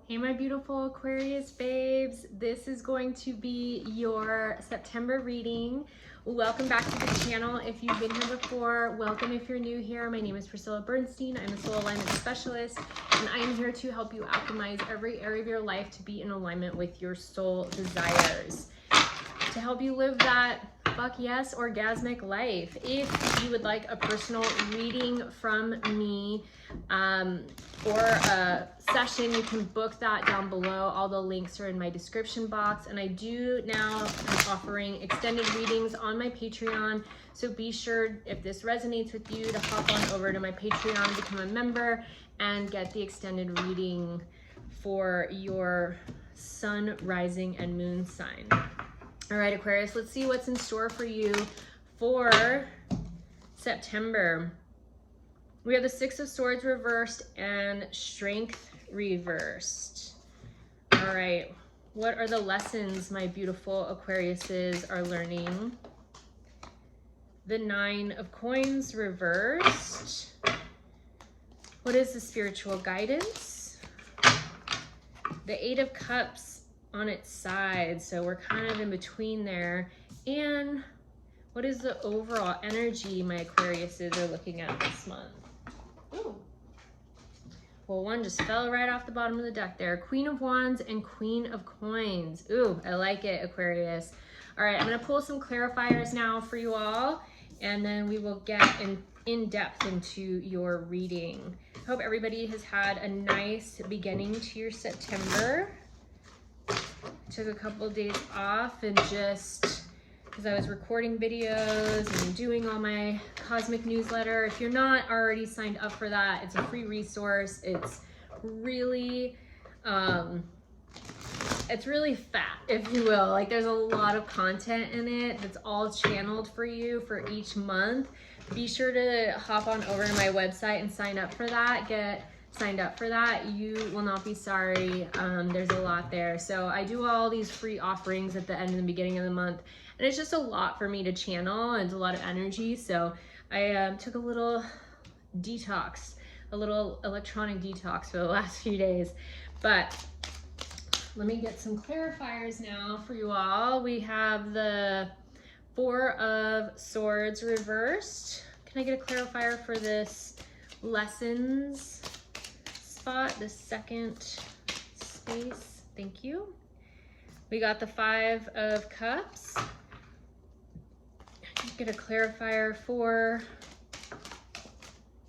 Hey my beautiful Aquarius babes, this is going to be your September reading. Welcome back to the channel. If you've been here before, welcome if you're new here. My name is Priscilla Bernstein. I'm a soul alignment specialist and I am here to help you alchemize every area of your life to be in alignment with your soul desires. To help you live that fuck yes orgasmic life. If you would like a personal reading from me or a session, you can book that down below. All the links are in my description box, and I do now am offering extended readings on my Patreon, so be sure, if this resonates with you, to hop on over to my Patreon, become a member, and get the extended reading for your sun, rising, and moon sign. All right, Aquarius, let's see what's in store for you for September. We have the Six of Swords reversed and Strength reversed. All right, what are the lessons my beautiful Aquariuses are learning? The Nine of Coins reversed. What is the spiritual guidance? The Eight of Cups on its side, so we're kind of in between there. And what is the overall energy my Aquariuses are looking at this month? Ooh. Well, one just fell right off the bottom of the deck there. Queen of Wands and Queen of Coins. Ooh, I like it, Aquarius. All right, I'm gonna pull some clarifiers now for you all, and then we will get in depth into your reading. I hope everybody has had a nice beginning to your September. Took a couple of days off and just because I was recording videos and doing all my cosmic newsletter. If you're not already signed up for that, it's a free resource. It's really fat, if you will. Like, there's a lot of content in it that's all channeled for you for each month. Be sure to hop on over to my website and sign up for that. Get signed up for that. You will not be sorry. There's a lot there. So I do all these free offerings at the end and the beginning of the month, and it's just a lot for me to channel, and it's a lot of energy. So I took a little detox, a little electronic detox for the last few days. But let me get some clarifiers now for you all. We have the Four of Swords reversed. Can I get a clarifier for this lessons spot, the second space? Thank you. We got the Five of Cups. Get a clarifier for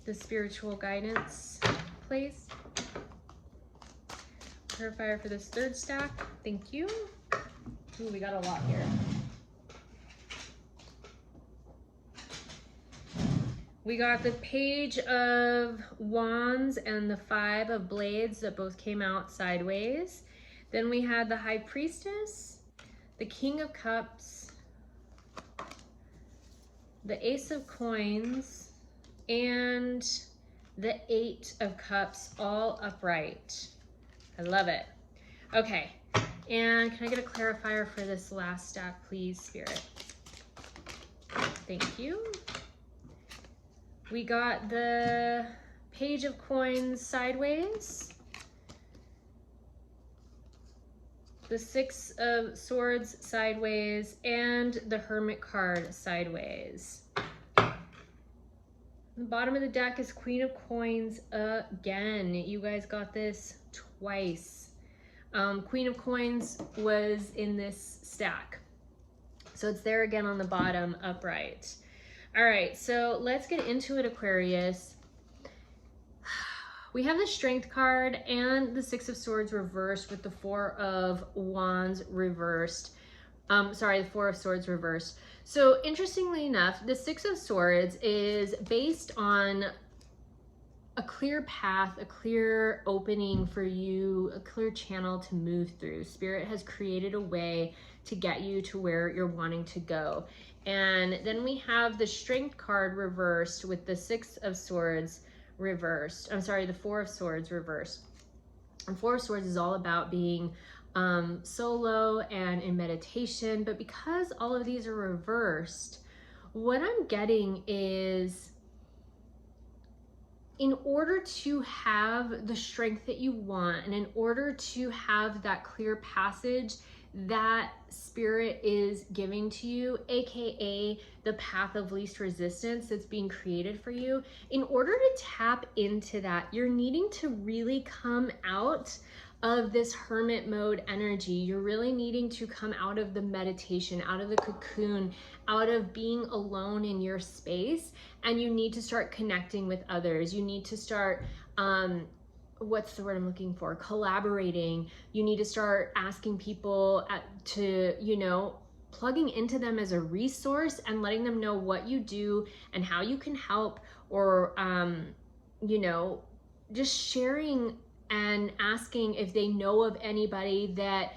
the spiritual guidance, please. Clarifier for this third stack. Thank you. Ooh, we got a lot here. We got the Page of Wands and the Five of Blades that both came out sideways. Then we had the High Priestess, the King of Cups, the Ace of Coins, and the Eight of Cups, all upright. I love it. Okay, and can I get a clarifier for this last stack, please, Spirit? Thank you. We got the Page of Coins sideways, the Six of Swords sideways, and the Hermit card sideways. The bottom of the deck is Queen of Coins again. You guys got this twice. Queen of Coins was in this stack, so it's there again on the bottom, upright. All right, so let's get into it, Aquarius. We have the Strength card and the Six of Swords reversed with the Four of Wands reversed. The Four of Swords reversed. So interestingly enough, the Six of Swords is based on a clear path, a clear opening for you, a clear channel to move through. Spirit has created a way to get you to where you're wanting to go. And then we have the Strength card reversed with the Six of Swords reversed. The Four of Swords reversed. And Four of Swords is all about being solo and in meditation. But because all of these are reversed, what I'm getting is in order to have the strength that you want, and in order to have that clear passage that spirit is giving to you, aka the path of least resistance that's being created for you, in order to tap into that, you're needing to really come out of this hermit mode energy. You're really needing to come out of the meditation, out of the cocoon, out of being alone in your space, and you need to start connecting with others. You need to start what's the word I'm looking for? Collaborating. You need to start asking people to, you know, plugging into them as a resource and letting them know what you do and how you can help, or, you know, just sharing and asking if they know of anybody that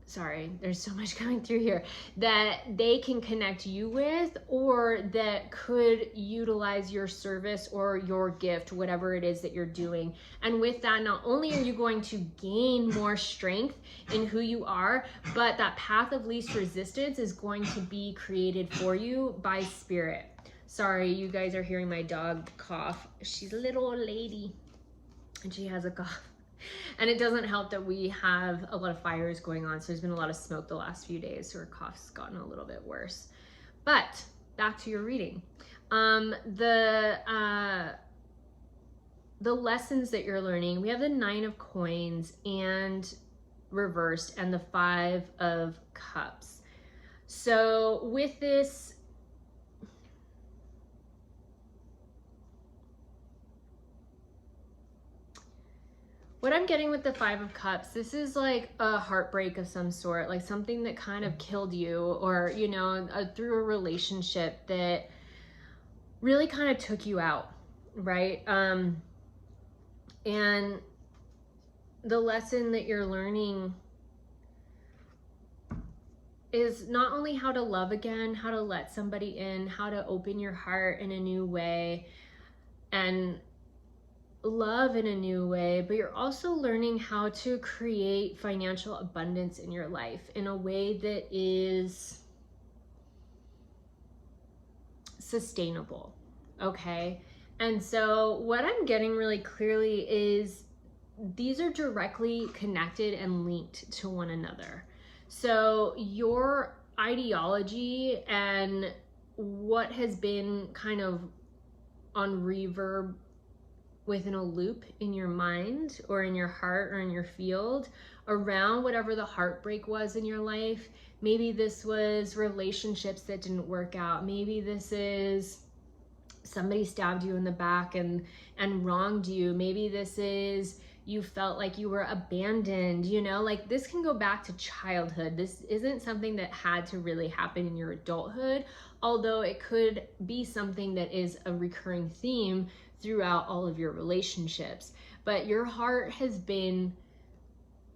sorry, there's so much coming through here, that they can connect you with, or that could utilize your service or your gift, whatever it is that you're doing. And with that, not only are you going to gain more strength in who you are, but that path of least resistance is going to be created for you by spirit. Sorry, you guys are hearing my dog cough. She's a little old lady and she has a cough. And it doesn't help that we have a lot of fires going on, so there's been a lot of smoke the last few days, so her cough's gotten a little bit worse. But back to your reading. The lessons that you're learning, we have the 9 of Coins and reversed, and the 5 of Cups. So with this, what I'm getting with the 5 of Cups, this is like a heartbreak of some sort, like something that kind of killed you, or, you know, through a relationship that really kind of took you out, right? And the lesson that you're learning is not only how to love again, how to let somebody in, how to open your heart in a new way, and love in a new way, but you're also learning how to create financial abundance in your life in a way that is sustainable, okay? And so what I'm getting really clearly is these are directly connected and linked to one another. So your ideology and what has been kind of on reverb within a loop in your mind or in your heart or in your field around whatever the heartbreak was in your life. Maybe this was relationships that didn't work out. Maybe this is somebody stabbed you in the back and wronged you. Maybe this is you felt like you were abandoned, you know, like this can go back to childhood. This isn't something that had to really happen in your adulthood, although it could be something that is a recurring theme throughout all of your relationships. But your heart has been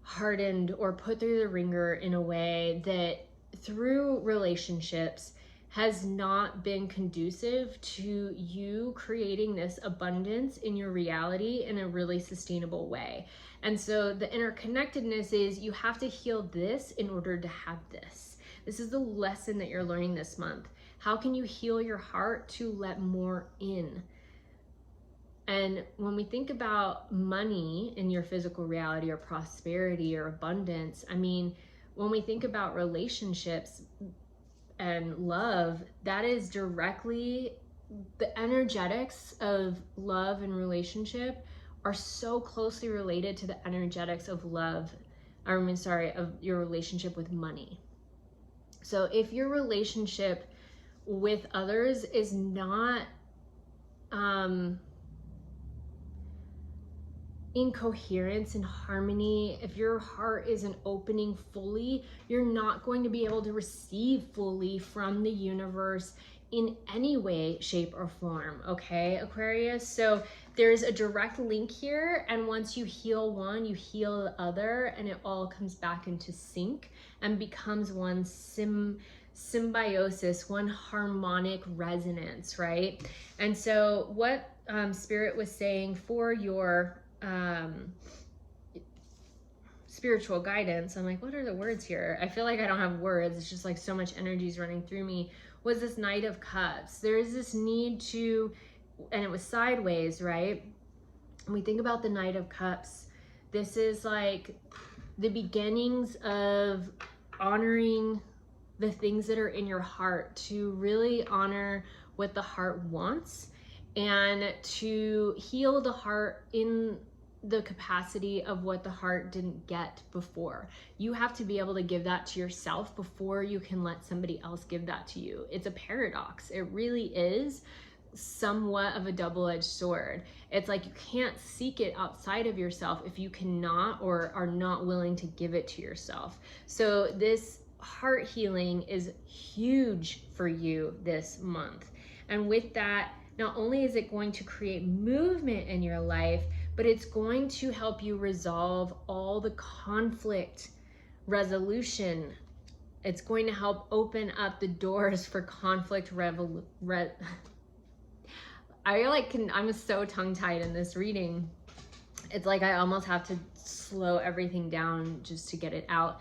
hardened or put through the ringer in a way that through relationships has not been conducive to you creating this abundance in your reality in a really sustainable way. And so the interconnectedness is you have to heal this in order to have this. This is the lesson that you're learning this month. How can you heal your heart to let more in? And when we think about money in your physical reality or prosperity or abundance, I mean, when we think about relationships and love, that is directly, the energetics of love and relationship are so closely related to the energetics of love, of your relationship with money. So if your relationship with others is not in coherence and harmony, if your heart isn't opening fully, you're not going to be able to receive fully from the universe in any way, shape, or form, okay, Aquarius? So there's a direct link here, and once you heal one, you heal the other, and it all comes back into sync and becomes one symbiosis, one harmonic resonance, right? And so what Spirit was saying for your spiritual guidance, I'm like, what are the words here? I feel like I don't have words. It's just like so much energy is running through me. Was this Knight of Cups. There is this need to and it was sideways, right? When we think about the Knight of Cups, this is like the beginnings of honoring the things that are in your heart, to really honor what the heart wants and to heal the heart in the capacity of what the heart didn't get before. You have to be able to give that to yourself before you can let somebody else give that to you. It's a paradox. It really is somewhat of a double-edged sword. It's like you can't seek it outside of yourself if you cannot or are not willing to give it to yourself. So this heart healing is huge for you this month. And with that, not only is it going to create movement in your life, but it's going to help you resolve all the conflict resolution. It's going to help open up the doors for conflict I'm so tongue-tied in this reading. It's like I almost have to slow everything down just to get it out.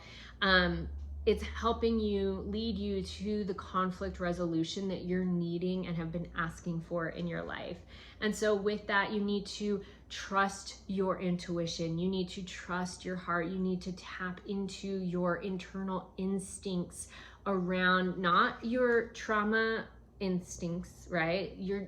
It's helping you, lead you to the conflict resolution that you're needing and have been asking for in your life. And so with that, you need to trust your intuition. You need to trust your heart. You need to tap into your internal instincts around not your trauma instincts, right? You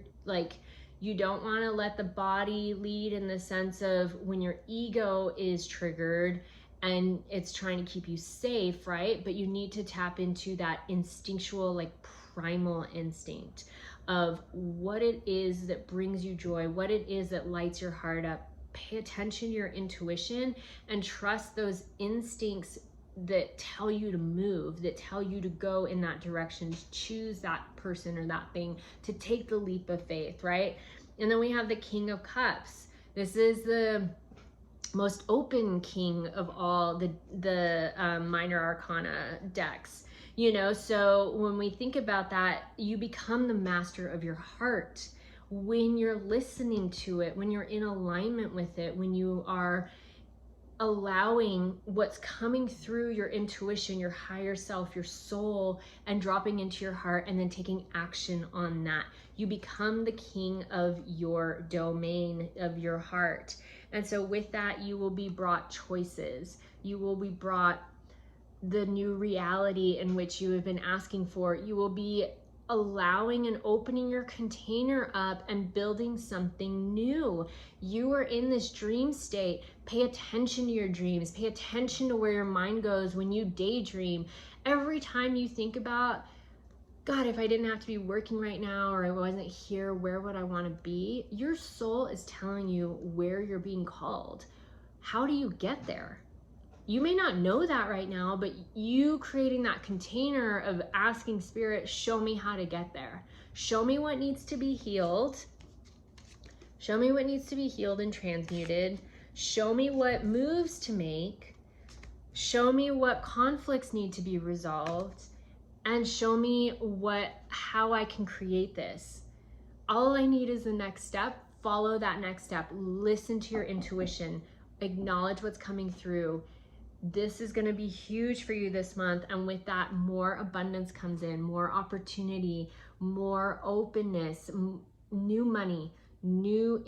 don't want to let the body lead in the sense of when your ego is triggered and it's trying to keep you safe, right? But you need to tap into that instinctual, like primal instinct of what it is that brings you joy, what it is that lights your heart up. Pay attention to your intuition and trust those instincts that tell you to move, that tell you to go in that direction, to choose that person or that thing, to take the leap of faith, right? And then we have the King of Cups. This is the most open king of all the minor arcana decks, you know. So when we think about that, you become the master of your heart when you're listening to it, when you're in alignment with it, when you are allowing what's coming through your intuition, your higher self, your soul, and dropping into your heart and then taking action on that. You become the king of your domain, of your heart. And so with that, you will be brought choices. You will be brought the new reality in which you have been asking for. You will be allowing and opening your container up and building something new. You are in this dream state. Pay attention to your dreams. Pay attention to where your mind goes when you daydream. Every time you think about, God, if I didn't have to be working right now, or I wasn't here, where would I want to be? Your soul is telling you where you're being called. How do you get there? You may not know that right now, but you creating that container of asking Spirit, show me how to get there. Show me what needs to be healed. Show me what needs to be healed and transmuted. Show me what moves to make. Show me what conflicts need to be resolved. And show me how I can create this. All I need is the next step. Follow that next step. Listen to your intuition. Acknowledge what's coming through. This is going to be huge for you this month. And with that, more abundance comes in, more opportunity, more openness, new money, new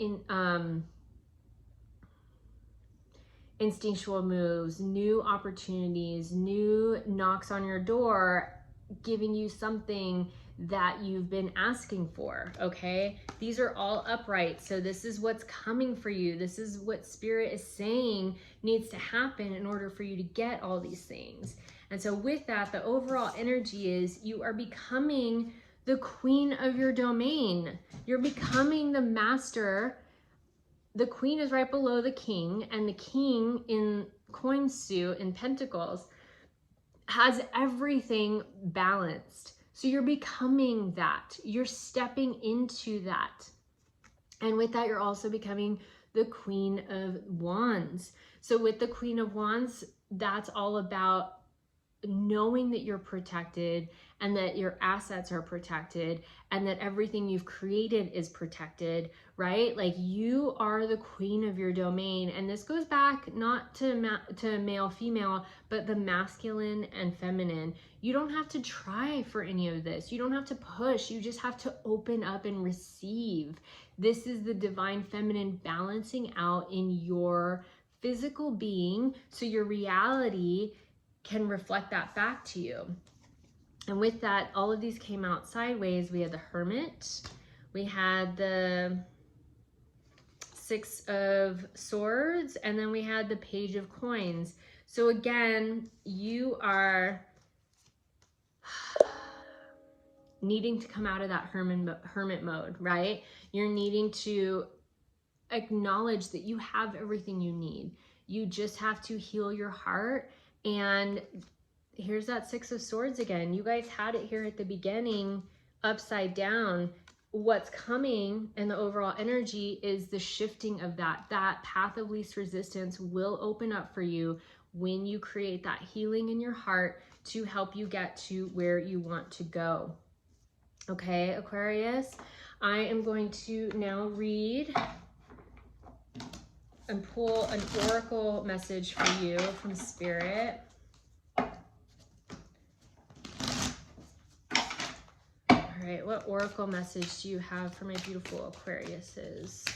instinctual moves, new opportunities, new knocks on your door, giving you something that you've been asking for, okay? These are all upright, so this is what's coming for you. This is what Spirit is saying needs to happen in order for you to get all these things. And so with that, the overall energy is you are becoming the queen of your domain. You're becoming the master. The queen is right below the king, and the king in coin suit in pentacles has everything balanced. So you're becoming that. You're stepping into that. And with that, you're also becoming the Queen of Wands. So with the Queen of Wands, that's all about knowing that you're protected and that your assets are protected and that everything you've created is protected, right? Like you are the queen of your domain. And this goes back not to male, female, but the masculine and feminine. You don't have to try for any of this. You don't have to push. You just have to open up and receive. This is the divine feminine balancing out in your physical being, so your reality can reflect that back to you. And with that, all of these came out sideways. We had the Hermit, we had the Six of Swords, and then we had the Page of Coins. So again, you are needing to come out of that hermit mode, right? You're needing to acknowledge that you have everything you need. You just have to heal your heart. And here's that Six of Swords again. You guys had it here at the beginning, upside down. What's coming and the overall energy is the shifting of that path of least resistance will open up for you when you create that healing in your heart to help you get to where you want to go. Okay, Aquarius, I am going to now read and pull an oracle message for you from Spirit. All right, what oracle message do you have for my beautiful Aquariuses?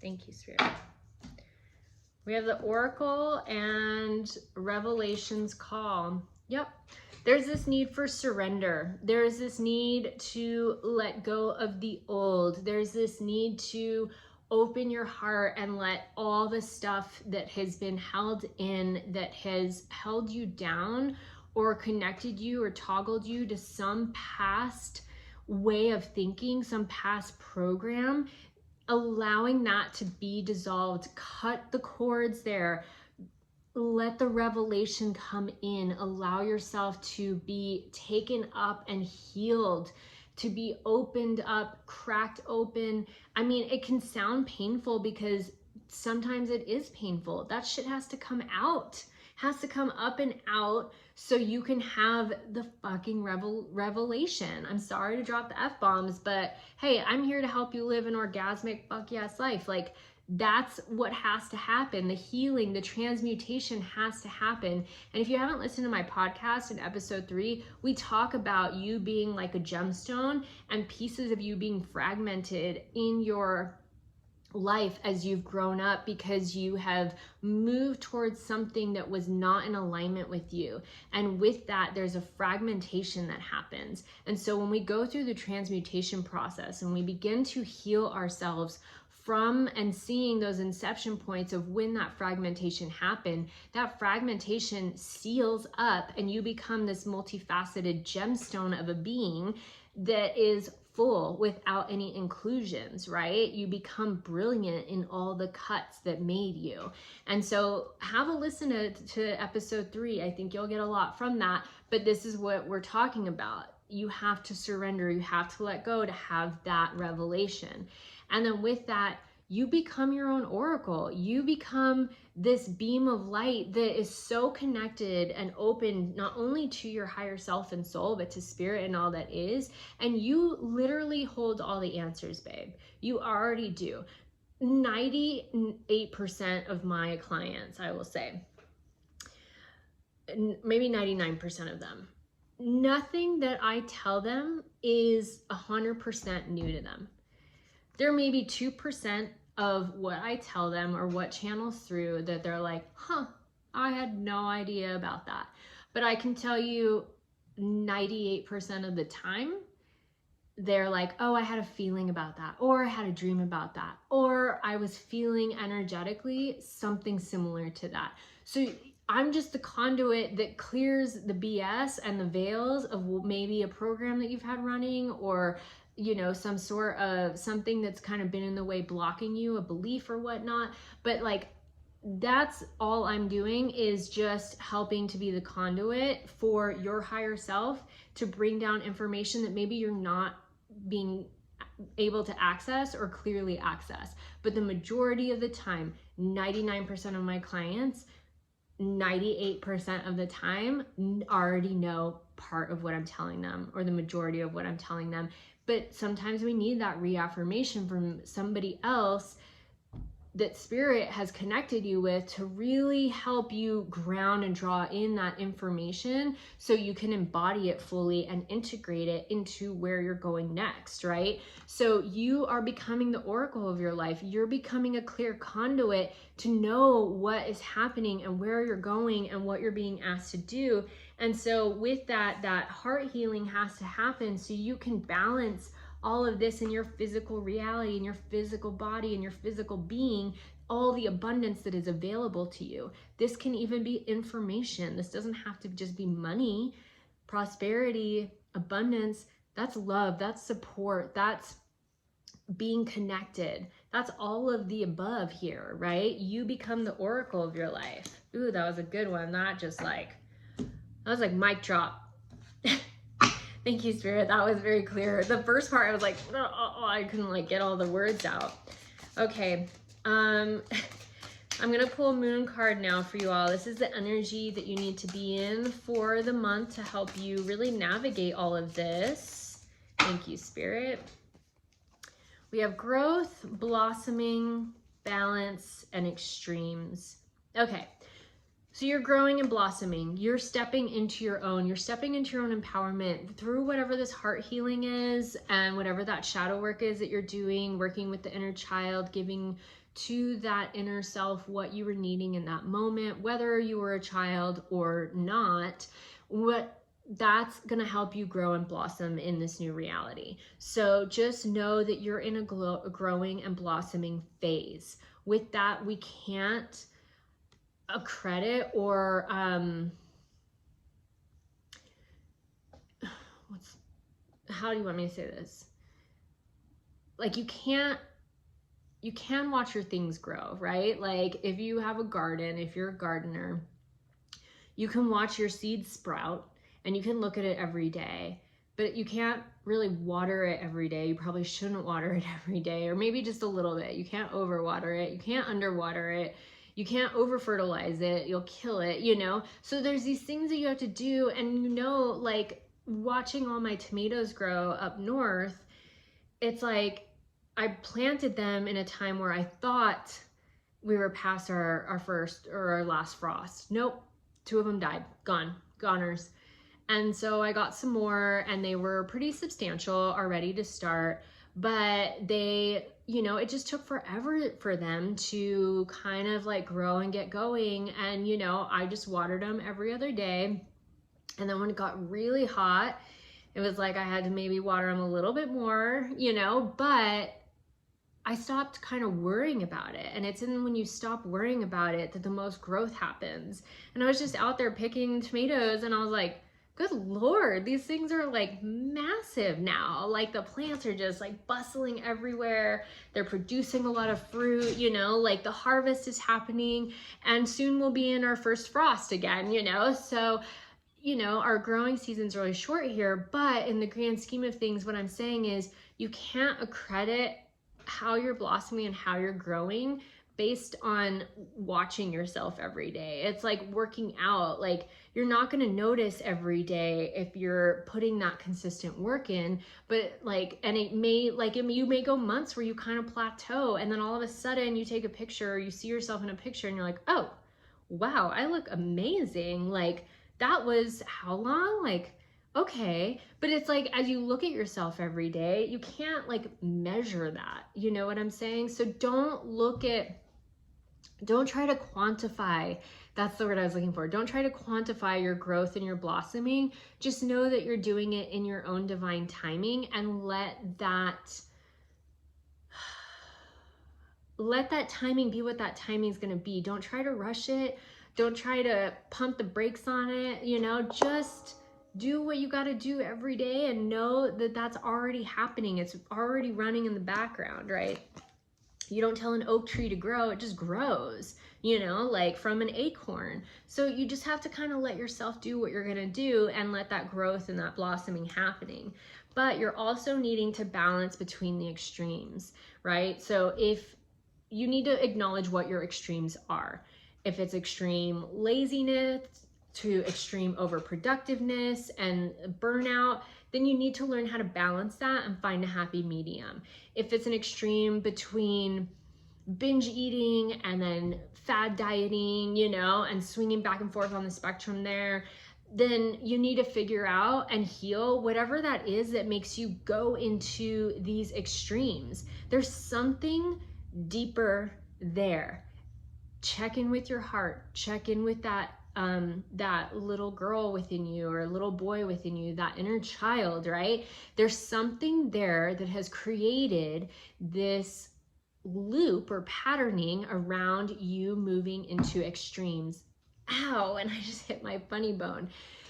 Thank you, Spirit. We have the Oracle and Revelations call. Yep. There's this need for surrender. There's this need to let go of the old. There's this need to open your heart and let all the stuff that has been held in, that has held you down or connected you or toggled you to some past way of thinking, some past program, allowing that to be dissolved. Cut the cords there. Let the revelation come in. Allow yourself to be taken up and healed, to be opened up, cracked open. I mean, it can sound painful because sometimes it is painful. That shit has to come out, has to come up and out so you can have the fucking revelation. I'm sorry to drop the F-bombs, but hey, I'm here to help you live an orgasmic fuck yes life. Like, that's what has to happen. The healing, the transmutation has to happen. And if you haven't listened to my podcast in episode 3, we talk about you being like a gemstone and pieces of you being fragmented in your life as you've grown up because you have moved towards something that was not in alignment with you. And with that, there's a fragmentation that happens. And so when we go through the transmutation process and we begin to heal ourselves from and seeing those inception points of when that fragmentation happened, that fragmentation seals up and you become this multifaceted gemstone of a being that is full without any inclusions, right? You become brilliant in all the cuts that made you. And so have a listen to episode 3. I think you'll get a lot from that, but this is what we're talking about. You have to surrender, you have to let go to have that revelation. And then with that, you become your own oracle. You become this beam of light that is so connected and open, not only to your higher self and soul, but to spirit and all that is. And you literally hold all the answers, babe. You already do. 98% of my clients, I will say, maybe 99% of them, nothing that I tell them is 100% new to them. There may be 2% of what I tell them or what channels through that they're like, huh, I had no idea about that. But I can tell you 98% of the time, they're like, oh, I had a feeling about that, or I had a dream about that, or I was feeling energetically something similar to that. So I'm just the conduit that clears the BS and the veils of maybe a program that you've had running, or you know, some sort of something that's kind of been in the way blocking you, a belief or whatnot. But like, that's all I'm doing, is just helping to be the conduit for your higher self to bring down information that maybe you're not being able to access or clearly access. But the majority of the time, 99% of my clients, 98% of the time already know part of what I'm telling them, or the majority of what I'm telling them. But sometimes we need that reaffirmation from somebody else that spirit has connected you with to really help you ground and draw in that information so you can embody it fully and integrate it into where you're going next, right? So you are becoming the oracle of your life. You're becoming a clear conduit to know what is happening and where you're going and what you're being asked to do. And so with that, that heart healing has to happen so you can balance all of this in your physical reality, in your physical body, in your physical being, all the abundance that is available to you. This can even be information. This doesn't have to just be money, prosperity, abundance. That's love, that's support, that's being connected. That's all of the above here, right? You become the oracle of your life. Ooh, that was a good one. That was like mic drop. Thank you, Spirit. That was very clear. The first part, I was like, oh, I couldn't like get all the words out. Okay. I'm going to pull a moon card now for you all. This is the energy that you need to be in for the month to help you really navigate all of this. Thank you, Spirit. We have growth, blossoming, balance, and extremes. Okay. So you're growing and blossoming. You're stepping into your own. You're stepping into your own empowerment through whatever this heart healing is and whatever that shadow work is that you're doing, working with the inner child, giving to that inner self what you were needing in that moment, whether you were a child or not. That's going to help you grow and blossom in this new reality. So just know that you're in a growing and blossoming phase. With that, we can't credit or how do you want me to say this? Like you can watch your things grow, right? Like if you have a garden, if you're a gardener, you can watch your seeds sprout and you can look at it every day, but you can't really water it every day. You probably shouldn't water it every day, or maybe just a little bit. You can't overwater it. You can't underwater it. You can't over fertilize it. You'll kill it, you know? So there's these things that you have to do. And you know, like watching all my tomatoes grow up north, it's like I planted them in a time where I thought we were past our first or our last frost. Nope. 2 of them died, goners. And so I got some more and they were pretty substantial already to start, but they, you know, it just took forever for them to kind of like grow and get going. And, you know, I just watered them every other day. And then when it got really hot, it was like I had to maybe water them a little bit more, you know, but I stopped kind of worrying about it. And it's when you stop worrying about it that the most growth happens. And I was just out there picking tomatoes and I was like, good Lord, these things are like massive now. Like the plants are just like bustling everywhere. They're producing a lot of fruit, you know, like the harvest is happening and soon we'll be in our first frost again, you know? So, you know, our growing season's really short here, but in the grand scheme of things, what I'm saying is you can't accredit how you're blossoming and how you're growing based on watching yourself every day. It's like working out. Like you're not going to notice every day if you're putting that consistent work in, but like, and it may, like you may go months where you kind of plateau and then all of a sudden you take a picture or you see yourself in a picture and you're like, oh, wow, I look amazing. Like that was how long? Like, okay. But it's like, as you look at yourself every day, you can't like measure that. You know what I'm saying? So don't try to quantify. That's the word I was looking for. Don't try to quantify your growth and your blossoming. Just know that you're doing it in your own divine timing and let that timing be what that timing is going to be. Don't try to rush it. Don't try to pump the brakes on it. You know, just do what you got to do every day and know that that's already happening. It's already running in the background, right? You don't tell an oak tree to grow, it just grows, you know, like from an acorn. So you just have to kind of let yourself do what you're going to do and let that growth and that blossoming happening. But you're also needing to balance between the extremes, right? So if you need to acknowledge what your extremes are, if it's extreme laziness to extreme overproductiveness and burnout, then you need to learn how to balance that and find a happy medium. If it's an extreme between binge eating and then fad dieting, you know, and swinging back and forth on the spectrum there, then you need to figure out and heal whatever that is that makes you go into these extremes. There's something deeper there. Check in with your heart, check in with that that little girl within you or little boy within you, that inner child, right? There's something there that has created this loop or patterning around you moving into extremes. Ow, and I just hit my funny bone.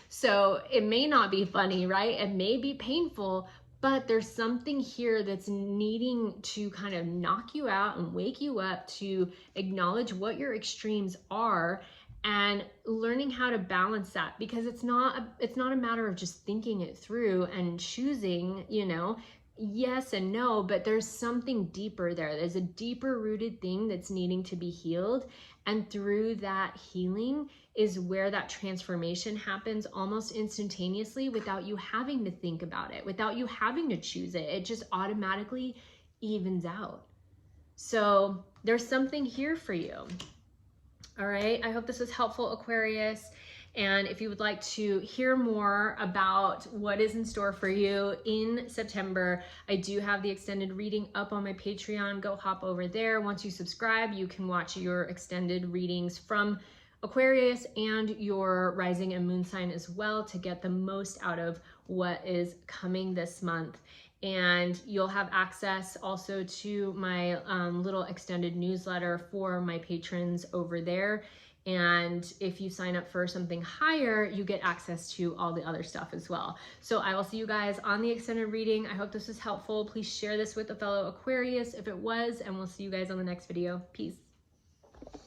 So it may not be funny, right? It may be painful, but there's something here that's needing to kind of knock you out and wake you up to acknowledge what your extremes are and learning how to balance that, because it's not a matter of just thinking it through and choosing, you know, yes and no, but there's something deeper there. There's a deeper rooted thing that's needing to be healed. And through that healing is where that transformation happens almost instantaneously without you having to think about it, without you having to choose it. It just automatically evens out. So there's something here for you. All right, I hope this was helpful, Aquarius. And if you would like to hear more about what is in store for you in September, I do have the extended reading up on my Patreon. Go hop over there. Once you subscribe, you can watch your extended readings from Aquarius and your rising and moon sign as well to get the most out of what is coming this month. And you'll have access also to my little extended newsletter for my patrons over there. And if you sign up for something higher, you get access to all the other stuff as well. So I will see you guys on the extended reading. I hope this was helpful. Please share this with a fellow Aquarius if it was, and we'll see you guys on the next video. Peace.